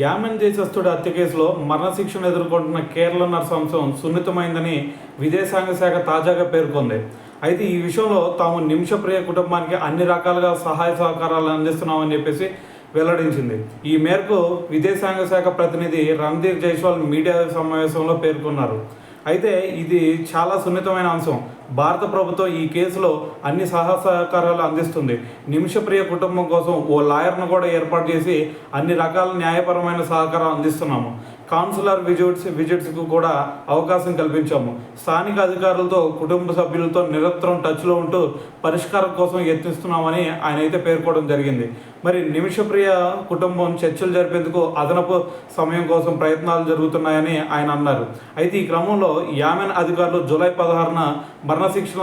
Amen దేశస్థుడి హత్య కేసులో మరణశిక్షను ఎదుర్కొంటున్న కేరళ నర్సు అంశం సున్నితమైందని విదేశాంగ శాఖ తాజాగా పేర్కొంది. అయితే ఈ విషయంలో తాము నిమిషప్రియ కుటుంబానికి అన్ని రకాలుగా సహాయ సహకారాలు అందిస్తున్నామని చెప్పేసి వెల్లడించింది. ఈ మేరకు విదేశాంగ శాఖ ప్రతినిధి రణ్ధీర్ జైస్వాల్ మీడియా సమావేశంలో పేర్కొన్నారు. అయితే ఇది చాలా సున్నితమైన అంశం. భారత ప్రభుత్వం ఈ కేసులో అన్ని సహకారాలు అందిస్తుంది. నిమిషప్రియ కుటుంబం కోసం ఓ లాయర్ను కూడా ఏర్పాటు చేసి అన్ని రకాల న్యాయపరమైన సహకారం అందిస్తున్నాము. కాన్సులర్ విజిట్స్కు కూడా అవకాశం కల్పించాము. స్థానిక అధికారులతో కుటుంబ సభ్యులతో నిరంతరం టచ్లో ఉంటూ పరిష్కారం కోసం యత్నిస్తున్నామని ఆయన అయితే పేర్కోవడం జరిగింది. మరి నిమిషప్రియ కుటుంబం చర్చలు జరిపేందుకు అదనపు సమయం కోసం ప్రయత్నాలు జరుగుతున్నాయని ఆయన అన్నారు. అయితే ఈ క్రమంలో యామెన్ అధికారులు జూలై 16న మరణశిక్షణ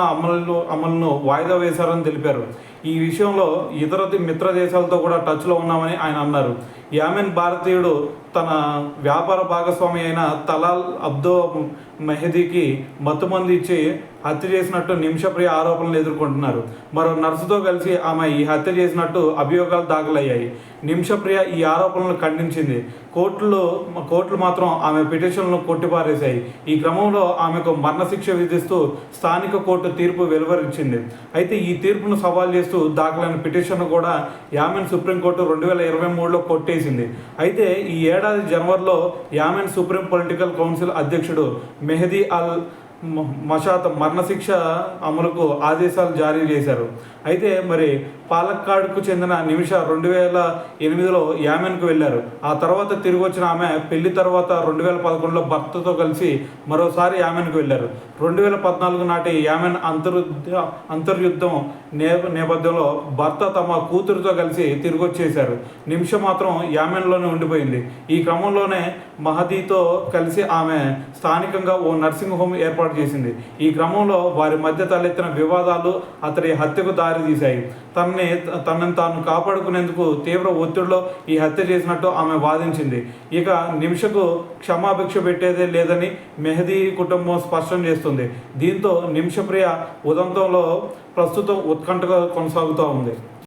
అమలును వాయిదా వేశారని తెలిపారు. ఈ విషయంలో ఇతర మిత్ర దేశాలతో కూడా టచ్లో ఉన్నామని ఆయన అన్నారు. యామెన్ భారతీయుడు తన వ్యాపార భాగస్వామి అయిన తలాల్ అబ్దో మెహదీకి మత్తుమంది ఇచ్చి హత్య చేసినట్టు నిమిషప్రియ ఆరోపణలు ఎదుర్కొంటున్నారు. మరో నర్సుతో కలిసి ఆమె ఈ హత్య చేసినట్టు అభియోగాలు దాఖలయ్యాయి. నిమిషప్రియ ఈ ఆరోపణలను ఖండించింది. కోర్టులు మాత్రం ఆమె పిటిషన్లను కొట్టిపారేశాయి. ఈ క్రమంలో ఆమెకు మరణశిక్ష విధిస్తూ స్థానిక కోర్టు తీర్పు వెలువరించింది. అయితే ఈ తీర్పును సవాల్ చేస్తూ దాఖలైన పిటిషన్ను కూడా యామెన్ సుప్రీంకోర్టు 2023లో కొట్టేసింది. అయితే ఈ ఏడాది జనవరిలో యామెన్ సుప్రీం పొలిటికల్ కౌన్సిల్ అధ్యక్షుడు మెహదీ అల్ మషాత్ మరణశిక్ష అమలుకు ఆదేశాలు జారీ చేశారు. అయితే మరి పాలక్కాడ్కు చెందిన నిమిష 2008లో యామెన్కు వెళ్ళారు. ఆ తర్వాత తిరిగి వచ్చిన ఆమె పెళ్లి తర్వాత 2011లో భర్తతో కలిసి మరోసారి యామెన్కు వెళ్ళారు. 2014 నాటి యామెన్ అంతర్యుద్ధం నేపథ్యంలో భర్త తమ కూతురుతో కలిసి తిరిగి వచ్చేశారు. నిమిష మాత్రం యామెన్లోనే ఉండిపోయింది. ఈ క్రమంలోనే మహదీతో కలిసి ఆమె స్థానికంగా ఓ నర్సింగ్ హోమ్ ఏర్పాటు చేసింది. ఈ క్రమంలో వారి మధ్య తలెత్తిన వివాదాలు అతడి హత్యకు దారితీశాయి. తనని తాను కాపాడుకునేందుకు తీవ్ర ఒత్తిడిలో ఈ హత్య చేసినట్టు ఆమె వాదించింది. ఇక నిమిషకు క్షమాభిక్ష పెట్టేదే లేదని మెహదీ కుటుంబం స్పష్టం చేస్తుంది. దీంతో నిమిషప్రియ ఉదంతంలో ప్రస్తుతం ఉత్కంఠగా కొనసాగుతూ ఉంది.